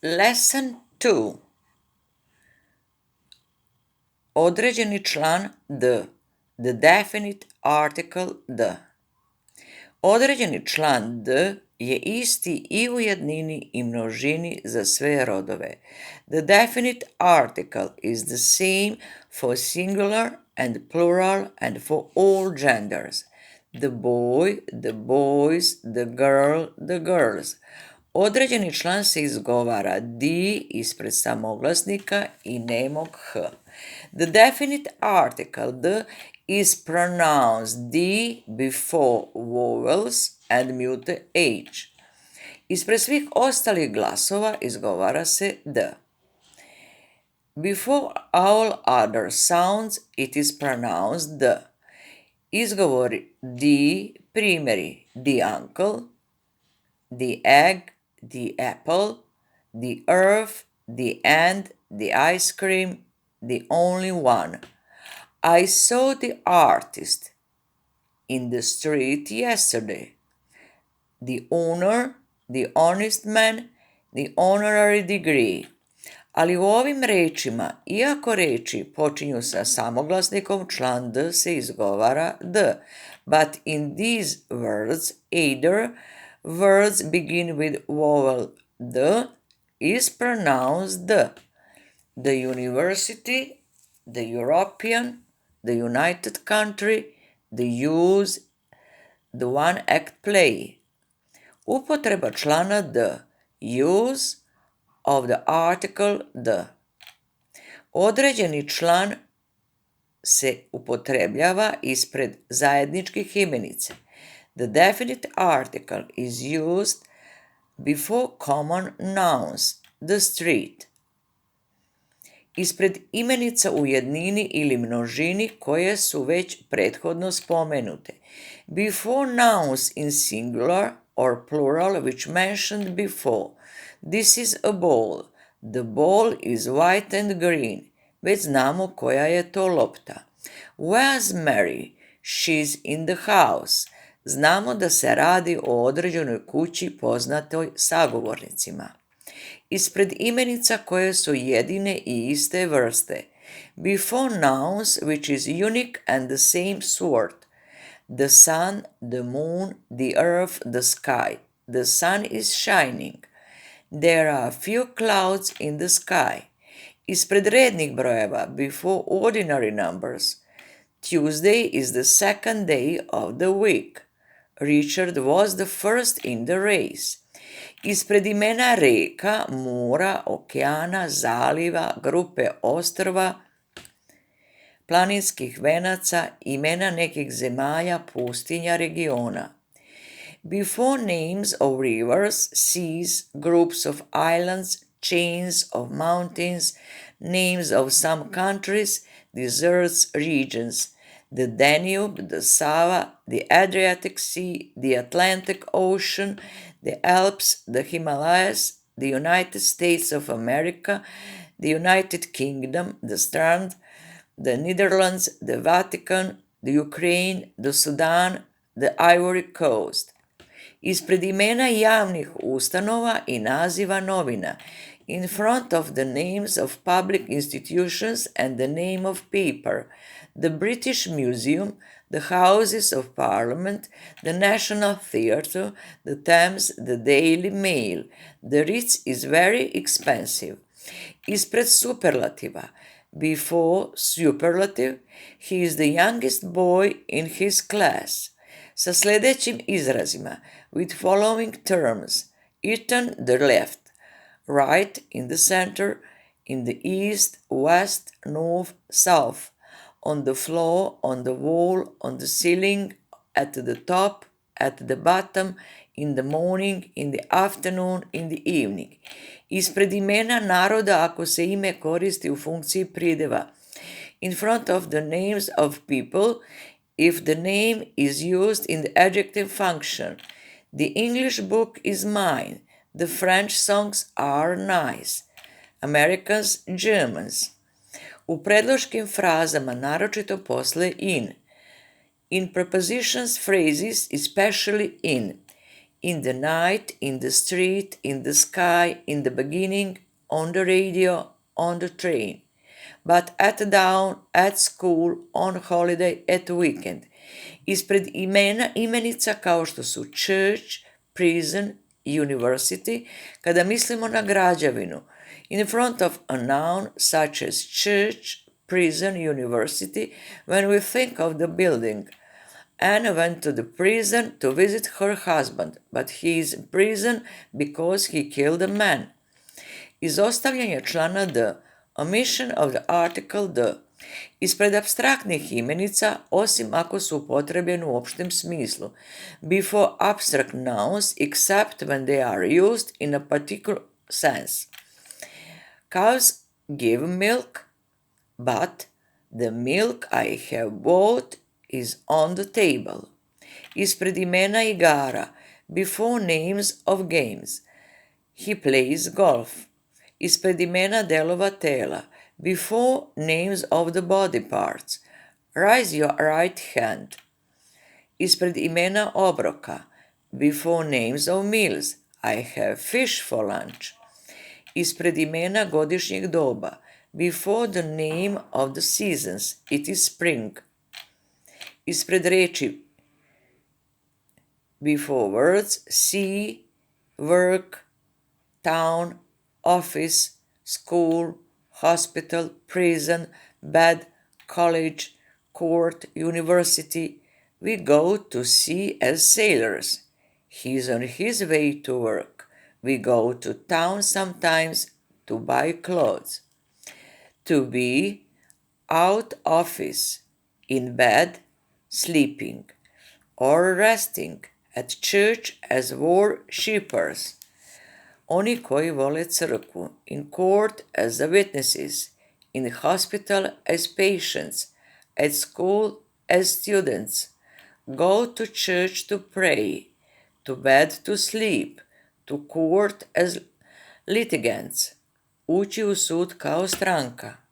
Lesson 2. Određeni član the definite article the. Određeni član the je isti i u jednini i množini za sve rodove. The definite article is the same for singular and plural and for all genders. The boy, the boys, the girl, the girls. Određeni član se izgovara di ispred samoglasnika i nemog h. The definite article the is pronounced d before vowels and mute h. Ispred svih ostalih glasova izgovara se d. Before all other sounds it is pronounced d. Izgovori d, primjeri the uncle, the egg, the apple, the earth, the ant, the ice cream, the only one. I saw the artist in the street yesterday. The owner, the honest man, the honorary degree. Ali u ovim rečima, iako reči počinju sa samoglasnikom, član d se izgovara d. But in these words, either words begin with vowel d is pronounced d. The university, the European, the United Country, the use, the one-act play. Upotreba člana d. Use of the article the. Određeni član se upotrebljava ispred zajedničkih imenica. The definite article is used before common nouns, the street. Ispred imenica u jednini ili množini koje su već prethodno spomenute. Before nouns in singular or plural which mentioned before. This is a ball. The ball is white and green. Već znamo koja je to lopta. Where's Mary? She's in the house. Znamo da se radi o određenoj kući poznatoj sagovornicima. Ispred imenica koje su jedine i iste vrste. Before nouns which is unique and the same sort. The sun, the moon, the earth, the sky. The sun is shining. There are few clouds in the sky. Ispred rednih brojeva, before ordinary numbers. Tuesday is the second day of the week. Richard was the first in the race. Ispred imena reka, mora, okeana, zaliva, grupe ostrva, planinskih venaca, imena nekih zemalja, pustinja, regiona. Before names of rivers, seas, groups of islands, chains of mountains, names of some countries, deserts, regions. The Danube, the Sava, the Adriatic Sea, the Atlantic Ocean, the Alps, the Himalayas, the United States of America, the United Kingdom, the Strand, the Netherlands, the Vatican, the Ukraine, the Sudan, the Ivory Coast. Ispred imena javnih ustanova i naziva novina, in front of the names of public institutions and the name of paper, the British Museum, the Houses of Parliament, the National Theatre, the Thames, the Daily Mail. The Ritz is very expensive. Ispred superlativa, before superlative, he is the youngest boy in his class. Sa sljedećim izrazima, with following terms, eaten the left, right in the center, in the east, west, north, south, on the floor, on the wall, on the ceiling, at the top, at the bottom, in the morning, in the afternoon, in the evening. Ispred imena naroda ako se ime koristi u funkciji pridjeva. In front of the names of people, if the name is used in the adjective function. The English book is mine. The French songs are nice. Americans, Germans. U predloškim frazama, naročito posle in. In prepositions phrases, especially in. in the night, in the street, in the sky, in the beginning, on the radio, on the train, but at dawn, at school, on holiday, at weekend. Ispred imena imenica kao što su church, prison, university, kada mislimo na građevinu, in front of a noun such as church, prison, university, when we think of the building. Anne went to the prison to visit her husband, but he is in prison because he killed a man. Izostavljanje člana D. Omission of the article D. Ispred apstraktnih imenica, osim ako su upotrebljene u opštem smislu. Before abstract nouns, except when they are used in a particular sense. Cows give milk, but the milk I have bought is on the table. Ispred imena igara, before names of games. He plays golf. Ispred imena delova tela, before names of the body parts. Raise your right hand. Ispred imena obroka, before names of meals. I have fish for lunch. Ispred imena godišnjeg doba, before the name of the seasons. It is spring. Ispred reči, before words, see, work, town, office, school, hospital, prison, bed, college, court, university. We go to sea as sailors. He is on his way to work. We go to town sometimes to buy clothes. To be, out office, in bed, sleeping, or resting, at church as worshippers. Oni koji vole crkvu, in court as the witnesses, in hospital as patients, at school as students, go to church to pray, to bed to sleep, to court as litigants, ući u sud kao stranka.